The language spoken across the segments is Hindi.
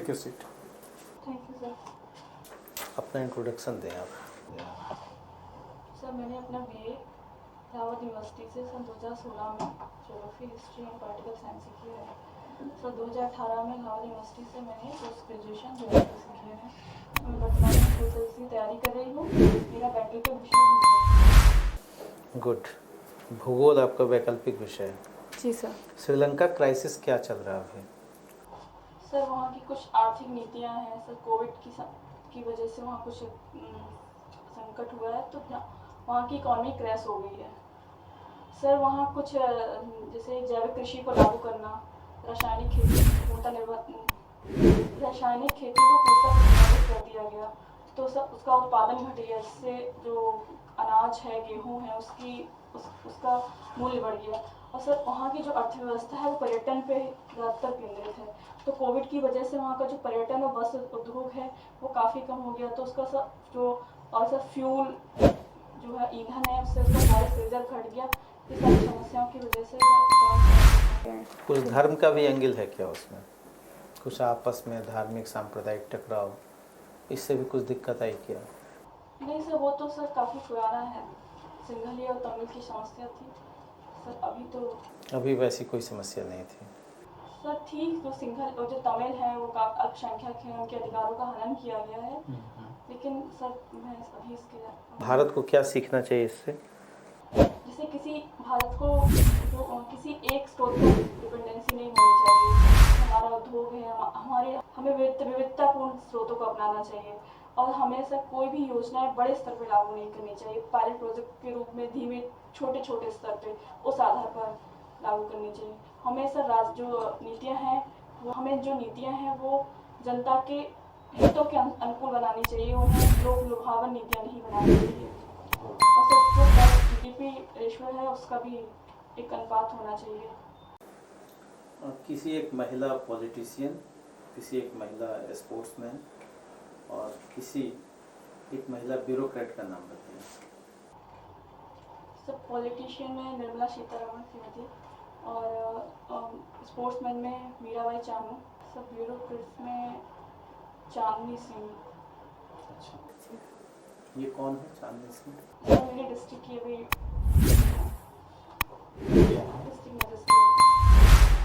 Take your seat. Thank you sir. अपना इंट्रोडक्शन दें आप। सर मैंने अपना बीए इलाहाबाद यूनिवर्सिटी से सन 2016 में geography, history and political science सीखी है। सर 2018 में इलाहाबाद यूनिवर्सिटी से मैंने पोस्ट ग्रेजुएशन ज्योग्राफी सीखी है। मैं वर्तमान में SSLC की तैयारी कर रही हूँ। मेरा वैकल्पिक विषय है। गुड। भूगोल आपका वैकल्पिक विषय है। जी सर। श्रीलंका क्राइसिस क्या चल रहा है अभी? सर वहाँ की कुछ आर्थिक नीतियाँ हैं सर, कोविड की वजह से वहाँ कुछ संकट हुआ है, तो वहाँ की इकॉनमी क्रैश हो गई है। सर वहाँ कुछ जैसे जैविक कृषि को लागू करना, रासायनिक खेती को पूर्णतः निर्भर कर दिया गया, तो सर उसका उत्पादन घट गया, जिससे जो अनाज है, गेहूँ है, उसका मूल्य बढ़ गया। और सर वहाँ की जो अर्थव्यवस्था है वो पर्यटन पे ज़्यादातर केंद्रित है, तो कोविड की वजह से वहाँ का जो पर्यटन और बस उद्योग है वो काफ़ी कम हो गया। तो उसका सर जो और सर फ्यूल जो है, ईंधन है, उससे उसका गैस रिजर्व घट गया। इस सारी समस्याओं की वजह से कुछ धर्म का भी एंगल है क्या उसमें? कुछ आपस में धार्मिक सांप्रदायिक टकराव, इससे भी कुछ दिक्कत आई क्या? नहीं सर, वो तो सर काफ़ी पुराना है। सिंघली और तमिल की समस्या थी सर। अभी वैसी कोई समस्या नहीं थी सर ठीक, जो सिंघल और जो तमिल है वो अल्पसंख्यक हैं, उनके अधिकारों का हनन किया गया है। लेकिन सर मैं अभी इसके भारत को क्या सीखना चाहिए इससे? जैसे भारत को जो किसी एक स्रोत पर डिपेंडेंसी नहीं होनी चाहिए। हमारा उद्योग है, हमें विविधतापूर्ण स्रोतों को अपनाना चाहिए, और हमें सर कोई भी योजनाएं बड़े स्तर पर लागू नहीं करनी चाहिए। पायलट प्रोजेक्ट के रूप में धीमे छोटे स्तर पे उस आधार पर लागू करनी चाहिए। हमें सर जो नीतियां हैं वो जनता के हितों के अनुकूल बनानी चाहिए। उन्हें लोग लुभावन नीतियां नहीं बनानी चाहिए। और सर जो GDP रेशियो है उसका भी एक अनुपात होना चाहिए। किसी एक महिला पॉलिटिशियन, किसी एक महिला स्पोर्ट्समैन और किसी एक महिला ब्यूरोक्रेट का नाम बताइए। सब पॉलिटिशियन में निर्मला सीतारमण श्रीमती, और स्पोर्ट्समैन में मीराबाई चानू, सब ब्यूरोक्रेट्स में चांदनी सिंह। अच्छा, ये कौन है चांदनी सिंह? सर मेरे डिस्ट्रिक्ट की अभी डिस्ट्रिक्ट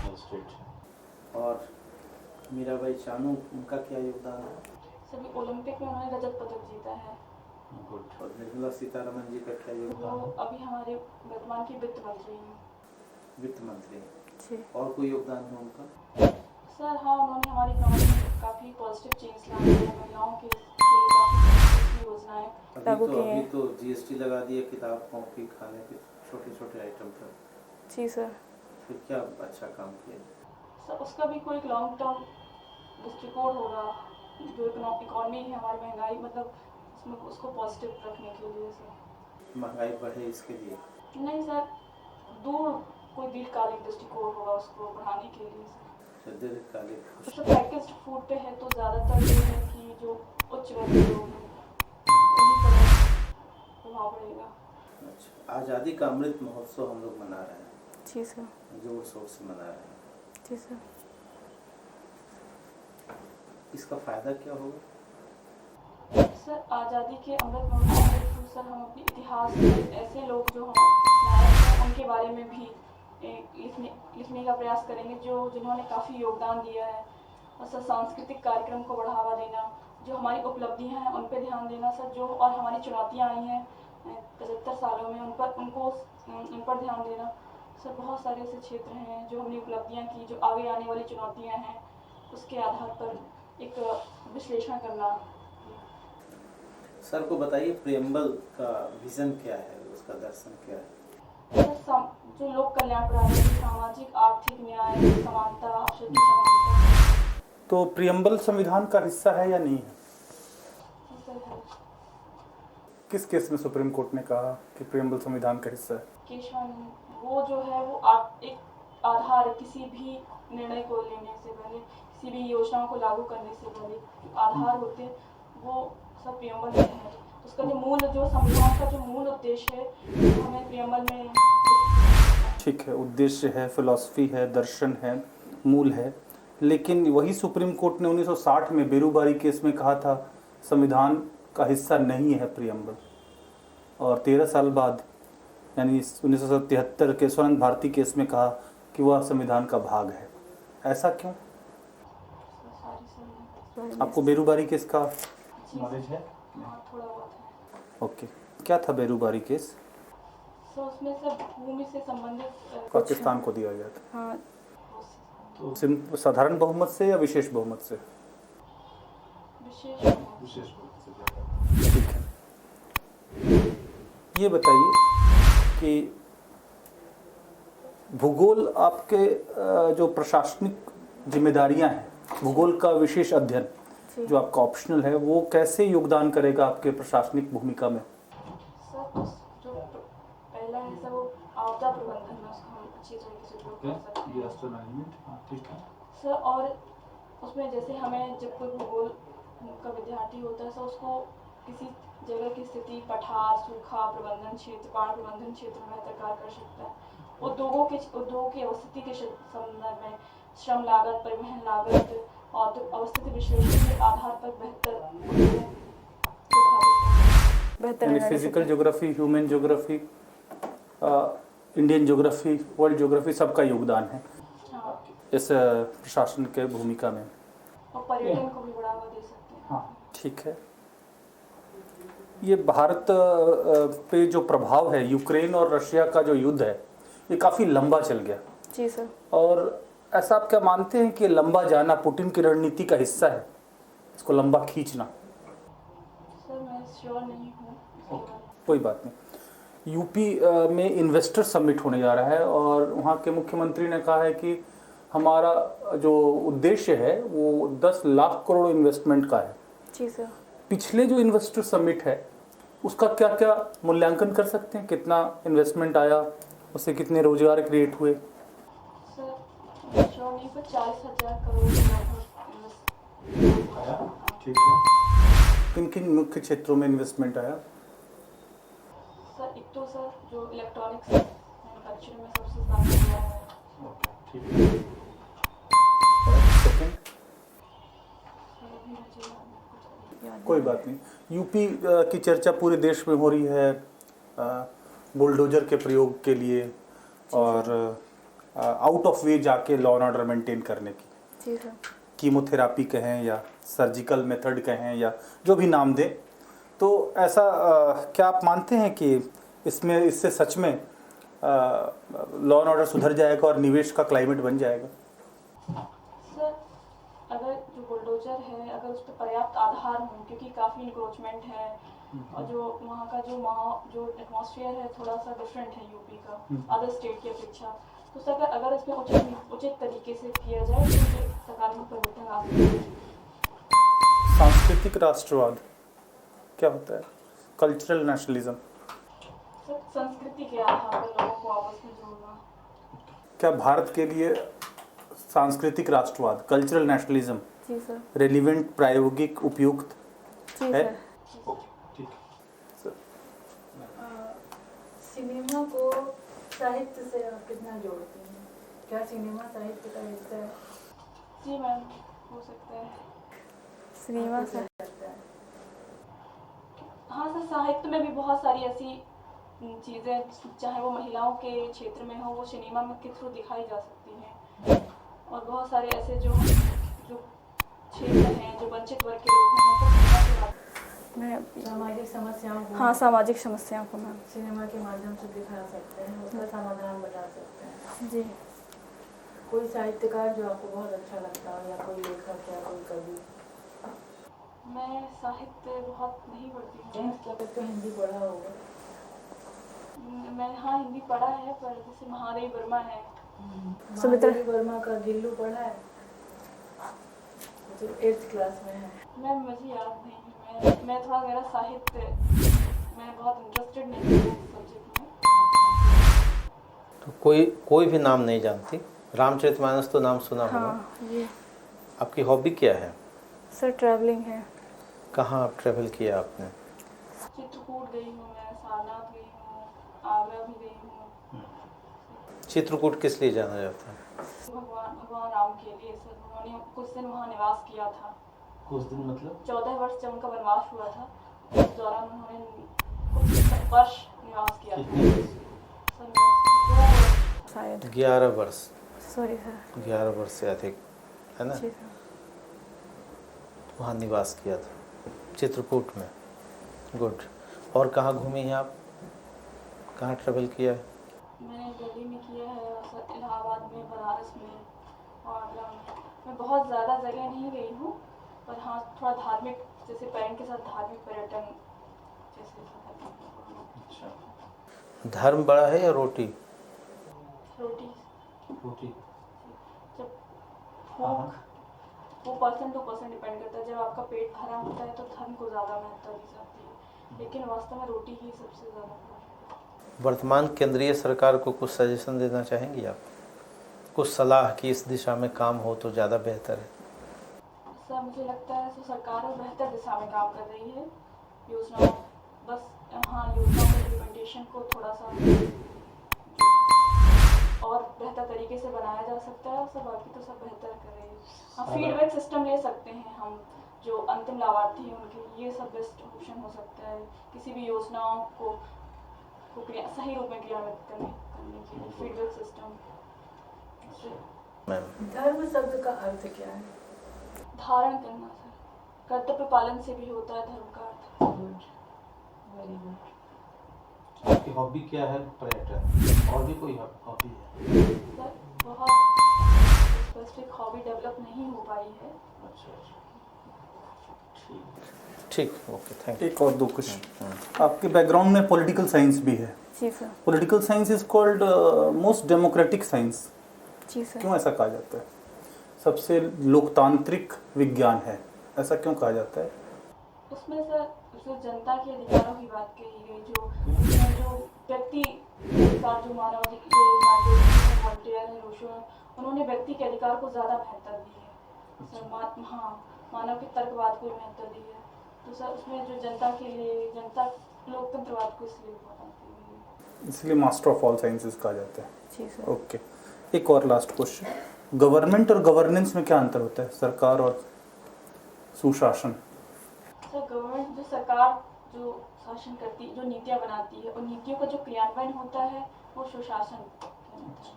मजिस्ट्रेट। और मीराबाई चानू, उनका क्या योगदान है? सभी ओलंपिक में उन्होंने रजत पदक जीता है। गुड। और निर्मला सीतारमण जी का क्या योगदान? वो अभी हमारे वर्तमान की वित्त मंत्री हैं। वित्त मंत्री जी। और कोई योगदान है उनका? सर हाँ, उन्होंने हमारी इकोनॉमी में काफ़ी पॉजिटिव चेंज लाई है। महिलाओं के लिए काफ़ी योजनाएं लागू की हैं। अभी तो GST लगा दिए किताब, कॉपी, खाने के छोटे आइटम पर। जी सर। फिर क्या अच्छा काम किया? सर उसका भी कोई लॉन्ग टर्म दृष्टिकोण होगा, जो इकोनॉमी है हमारी, महंगाई मतलब उसमें उसको पॉजिटिव रखने के लिए। सर महंगाई बढ़े इसके लिए नहीं सर, कोई दीर्घकालिक दृष्टिकोण होगा उसको बढ़ाने के लिए। दीर्घकालिक सर पैकेज्ड फूड पे है, तो ज़्यादातर ये है कि जो उच्च वर्गीय लोग हैं उन्हीं पर प्रभाव पड़ेगा। अच्छा, आज़ादी का अमृत महोत्सव हम लोग मना रहे हैं। जी सर। जोर शोर से मना रहे हैं। जी सर। इसका फायदा क्या होगा? सर आज़ादी के अमृत महोत्सव के थ्रू सर हम अपने इतिहास में ऐसे लोग जो हम नायक हैं उनके बारे में भी लिखने का प्रयास करेंगे, जिन्होंने काफ़ी योगदान दिया है। और सर सांस्कृतिक कार्यक्रम को बढ़ावा देना, जो हमारी उपलब्धियां हैं उन पर ध्यान देना सर, जो और हमारी चुनौतियां आई हैं 75 सालों में उन पर ध्यान देना सर। बहुत सारे ऐसे क्षेत्र हैं जो हमने उपलब्धियां की, जो आगे आने वाली चुनौतियां हैं उसके आधार पर एक विश्लेषण करना। सर को बताइए, प्रियम्बल का विजन क्या है, उसका दर्शन क्या है? जो लोक कल्याण प्रणाली, सामाजिक आर्थिक न्याय, समानता, क्षेत्रीय समानता। तो प्रियम्बल संविधान का हिस्सा है या नहीं है? किस केस में सुप्रीम कोर्ट ने कहा कि प्रियम्बल संविधान का हिस्सा है? केशवन, वो जो है वो एक आधार, किसी भी निर्णय को लेने से पहले, किसी भी योजनाओं को लागू करने से पहले आधार होते हैं, वो सब प्रियम्बल में है। उसका जो संविधान का जो मूल उद्देश्य है वो हमें प्रियम्बल में। ठीक है, उद्देश्य है, फिलॉसफी है, दर्शन है, मूल है, लेकिन वही सुप्रीम कोर्ट ने 1960 में बेरूबारी केस में कहा था संविधान का हिस्सा नहीं है प्रियम्बल, और 13 साल बाद यानी 1973 के स्वर्ण भारती केस में कहा कि वह संविधान का भाग है। ऐसा क्यों? आपको बेरूबारी केस का नॉलेज है? हाँ, थोड़ा बहुत है। ओके, क्या था बेरूबारी केस? सो उसमें से भूमि से संबंधित पाकिस्तान को दिया गया था। हाँ, तो साधारण बहुमत से या विशेष बहुमत से? विशेष ठीक है। ये बताइए कि भूगोल आपके जो प्रशासनिक जिम्मेदारियां हैं, भूगोल का विशेष अध्ययन जो आपका ऑप्शनल है, वो कैसे योगदान करेगा आपके प्रशासनिक भूमिका में? सर, तो जो पहला है सर वो आपदा प्रबंधन में उसको हम अच्छी तरीके से उपयोग कर सकते हैं। ठीक है। सर, और उसमें जैसे हमें जब कोई भूगोल का विद्यार्थी होता है सर, उसको किसी जगह की स्थिति, पठार, सूखा प्रबंधन क्षेत्र, बाढ़ प्रबंधन क्षेत्र में बेहतर कार्य कर सकता है। उद्योगों की अवस्थिति के संदर्भ में श्रम लागत, परिवहन लागत और अवस्थिति विश्लेषण के आधार पर बेहतर physical geography, human geography, Indian geography, world geography, सबका योगदान है इस प्रशासन के भूमिका में। और पर्यटन को भी बढ़ावा दे सकते हैं। हाँ, ठीक है। ये भारत पे जो प्रभाव है, यूक्रेन और रशिया का जो युद्ध है, ये काफ़ी लंबा चल गया। जी सर। और ऐसा आप क्या मानते हैं कि लंबा जाना पुतिन की रणनीति का हिस्सा है, इसको लंबा खींचना? सर, मैं श्योर नहीं हूँ। कोई बात नहीं। यूपी में इन्वेस्टर समिट होने जा रहा है और वहाँ के मुख्यमंत्री ने कहा है कि हमारा जो उद्देश्य है वो 10 लाख करोड़ इन्वेस्टमेंट का है। जी सर। पिछले जो इन्वेस्टर समिट है उसका क्या क्या मूल्यांकन कर सकते हैं? कितना इन्वेस्टमेंट आया, उससे कितने रोजगार क्रिएट हुए? सर, श्योर नहीं, पर 40,000 करोड़ आया। ठीक है। किन किन मुख्य क्षेत्रों में इन्वेस्टमेंट आया? सर, एक तो सर जो इलेक्ट्रॉनिक्स मैन्युफैक्चरिंग में सबसे ज़्यादा हुआ है। ठीक है। सेकंड? कोई बात नहीं। यूपी की चर्चा पूरे देश में हो रही है बुलडोजर के प्रयोग के लिए और आउट ऑफ वे जाके लॉ एंड ऑर्डर मेंटेन करने की। जी सर। कीमोथेरापी कहें या सर्जिकल मेथड कहें या जो भी नाम दें, तो ऐसा क्या आप मानते हैं कि इससे सच में लॉ एंड ऑर्डर सुधर जाएगा और निवेश का क्लाइमेट बन जाएगा? सर, अगर जो बुलडोजर है, अगर उस पर पर्याप्त आधार हो, क्योंकि काफ़ी इंक्रोचमेंट है और जो वहाँ का जो एटमॉस्फेयर है थोड़ा सा डिफरेंट है यूपी का अदर स्टेट की अपेक्षा, तो सर अगर इसमें उचित तरीके से किया जाए तो ये सकारात्मक परिवर्तन आ सकते हैं। सांस्कृतिक राष्ट्रवाद क्या होता है? Cultural nationalism. सर, संस्कृति के आधार पर लोगों को आपस में जोड़ना। क्या भारत के लिए सांस्कृतिक राष्ट्रवाद, कल्चरल नेशनलिज्म जी सर। रेलिवेंट, प्रायोगिक, उपयुक्त है? ठीक है। सिनेमा को साहित्य से आप कितना जोड़ते हैं? क्या सिनेमा साहित्य का हिस्सा है? जी मैम, हो सकता है। सिनेमा से लगता है। हाँ सर, साहित्य में भी बहुत सारी ऐसी चीज़ें, चाहे वो महिलाओं के क्षेत्र में हो, वो सिनेमा में के थ्रू दिखाई जा सकती हैं। और बहुत सारे ऐसे जो क्षेत्र हैं, जो वंचित वर्ग के लोग हैं, उनको सामाजिक समस्याओं को, हाँ, सामाजिक समस्याओं को मैम सिनेमा के माध्यम से दिखा सकते हैं, उसका समाधान बता सकते हैं। जी। कोई साहित्यकार जो आपको बहुत अच्छा लगता हो, या कोई लेखक या कोई कवि? मैं साहित्य बहुत नहीं पढ़ती हूँ। तो हिंदी पढ़ा होगा? मैं हाँ, हिंदी पढ़ा है, पर जैसे महादेवी वर्मा है, महादेवी वर्मा का गिल्लू पढ़ा है जो 8th क्लास में है? मैम मुझे याद नहीं है। मैं थोड़ा, मेरा साहित्य, मैं बहुत इंटरेस्टेड नहीं हूँ सब्जेक्ट में। तो कोई भी नाम नहीं जानती? रामचरितमानस तो नाम सुना होगा। हाँ, ये आपकी हॉबी क्या है? सर ट्रैवलिंग है। कहाँ आप ट्रैवल किया आपने? चित्रकूट गई हूँ मैं, सारनाथ गई हूँ, आगरा भी गई हूँ। चित्रकूट किस लिए जाना जाता है? भगवान राम के लिए सर, उन्होंने कुछ दिन वहाँ निवास किया था। कुछ दिन मतलब 14 वर्ष जब उनका वनवास हुआ था, उस दौरान उन्होंने कुछ वर्ष निवास किया कितने था। शायद 11 वर्ष, सॉरी सर। 11 वर्ष से अधिक है ना, जी सर। वहाँ निवास किया था चित्रकूट में। गुड। और कहाँ घूमी हैं आप, कहाँ ट्रेवल किया है? मैंने दिल्ली में किया है, और इलाहाबाद में, बनारस में, और मैं बहुत ज़्यादा जगह नहीं गई हूँ, पर हाँ थोड़ा धार्मिक, जैसे पेरेंट के साथ धार्मिक पर्यटन जैसे। अच्छा। धर्म बड़ा है या रोटी? रोटी रोटी। जब हाँ। भूख वो पर्सन टू पर्सन डिपेंड करता है। जब आपका पेट भरा होता है तो धर्म को ज़्यादा महत्व दी जाती है, लेकिन वास्तव में रोटी ही सबसे ज़्यादा है। वर्तमान केंद्रीय सरकार को कुछ सजेशन देना चाहेंगी आप, कुछ सलाह कि इस दिशा में काम हो तो ज़्यादा बेहतर है? सर मुझे लगता है तो सरकार बेहतर दिशा में काम कर रही है। योजनाओं बस हाँ योजनाओं के इम्प्लीमेंटेशन को थोड़ा सा और बेहतर तरीके से बनाया जा सकता है, और सब बाकी तो सब बेहतर कर रही है। हाँ फीडबैक सिस्टम ले सकते हैं हम, जो अंतिम लाभार्थी हैं उनके, ये सब बेस्ट ऑप्शन हो सकता है किसी भी योजनाओं को सही रूप में क्रियान्वित करने के लिए। Feedback system. धर्म शब्द का अर्थ क्या है? धारण करना सर, कर्तव्य पालन से भी होता है धर्म का अर्थ। Very good. आपकी हॉबी क्या है? पर्यटन। और भी कोई हॉबी है? सर बहुत स्पेसिफिक हॉबी डेवलप नहीं हो पाई है। अच्छा। ठीक, ओके, थैंक यू। एक और दो क्वेश्चन। आपके बैकग्राउंड में पॉलिटिकल साइंस भी है। जी sir. Political science is called most democratic science, जी सर। क्यों ऐसा कहा जाता है? सबसे लोकतांत्रिक विज्ञान है, ऐसा क्यों कहा जाता है? उसमें सर जो जनता के अधिकारों की बात कही गई, जो व्यक्ति के अधिकार, जो मानव वॉल्टेयर है, रूसो है, उन्होंने व्यक्ति के अधिकार को ज़्यादा महत्व दी है सर। हाँ मानव के तर्कवाद को महत्व दी है, तो सर उसमें जो जनता के लिए, जनता लोकतंत्रवाद को इसलिए बताती है, इसलिए मास्टर ऑफ ऑल साइंसेस कहा जाता है। जी सर। ओके, एक और लास्ट क्वेश्चन। गवर्नमेंट और गवर्नेंस में क्या अंतर होता है, सरकार और सुशासन? सर गवर्नमेंट जो सरकार जो शासन करती, जो नीतियाँ बनाती है, और नीतियों का जो क्रियान्वयन होता है वो सुशासन कहलाता है।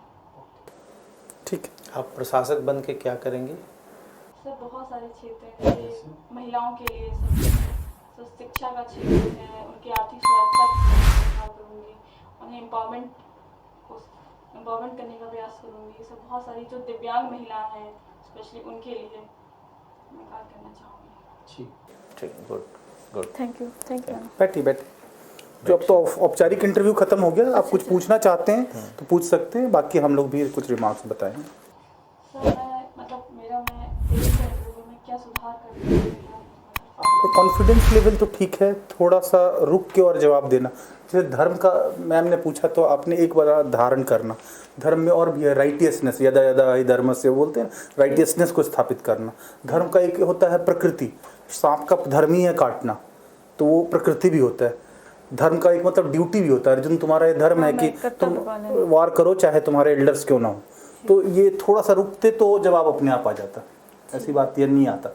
ठीक। आप प्रशासक बन के क्या करेंगे? सर बहुत सारे क्षेत्र हैं, जैसे महिलाओं के लिए सब शिक्षा का क्षेत्र है, उनकी आर्थिक सुरक्षा की करूँगी, उन्हें एम्पावरमेंट करने का प्रयास करूँगी। ये सब बहुत सारी जो दिव्यांग महिलाएं हैं स्पेशली उनके लिए मैं कार्य करना चाहूँगी। ठीक, गुड गुड। थैंक यू बैठिए बैठिए। जो अब तो औपचारिक इंटरव्यू खत्म हो गया, आप कुछ पूछना चाहते हैं तो पूछ सकते हैं, बाकी हम लोग भी कुछ रिमार्क्स बताएंगे। सर मैं मतलब मैं देश के इंटरव्यू में क्या सुधार कर सकती हूँ? तो कॉन्फिडेंस लेवल तो ठीक है, थोड़ा सा रुक के और जवाब देना। जैसे धर्म का मैम ने पूछा तो आपने एक बार धारण करना, धर्म में और भी है राइटियसनेस, यदा यदा हि धर्म से बोलते हैं, राइटियसनेस को स्थापित करना। धर्म का एक होता है प्रकृति, सांप का धर्म ही है काटना, तो वो प्रकृति भी होता है। धर्म का एक मतलब ड्यूटी भी होता है, अर्जुन तुम्हारा ये धर्म है कि तुम वार करो चाहे तुम्हारे एल्डर्स क्यों ना हो। तो ये थोड़ा सा रुकते तो जवाब अपने आप आ जाता, ऐसी बात ये नहीं आता।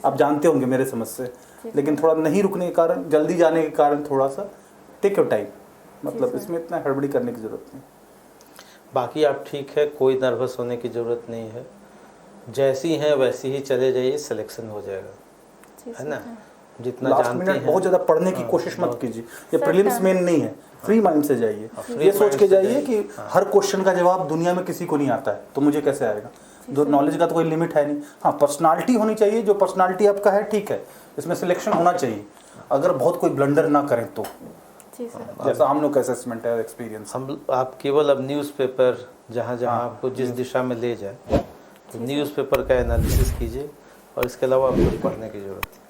आप जानते होंगे मेरे समझ से, लेकिन थोड़ा नहीं रुकने के कारण, जल्दी जाने के कारण थोड़ा सा टेक योर टाइम, मतलब इसमें इतना हड़बड़ी करने की जरूरत नहीं। बाकी आप ठीक है, कोई नर्वस होने की ज़रूरत नहीं है, जैसी हैं वैसी ही चले जाइए, सिलेक्शन हो जाएगा, है ना। जितना लास्ट जानते मिनट हैं बहुत ज़्यादा पढ़ने की कोशिश मत कीजिए, ये प्रीलिम्स मेन नहीं है, फ्री माइंड से जाइए। ये सोच के जाइए कि हर क्वेश्चन का जवाब दुनिया में किसी को नहीं आता है तो मुझे कैसे आएगा। जो नॉलेज का तो कोई लिमिट है नहीं। हाँ पर्सनालिटी होनी चाहिए, जो पर्सनालिटी आपका है ठीक है, इसमें सिलेक्शन होना चाहिए, अगर बहुत कोई ब्लंडर ना करें तो। जैसा हम लोग का असेसमेंट है, एक्सपीरियंस। हम आप केवल अब न्यूज़पेपर जहाँ जहाँ आपको जिस दिशा में ले जाए, तो न्यूज़पेपर का एनालिसिस कीजिए, और इसके अलावा आपको पढ़ने की ज़रूरत है।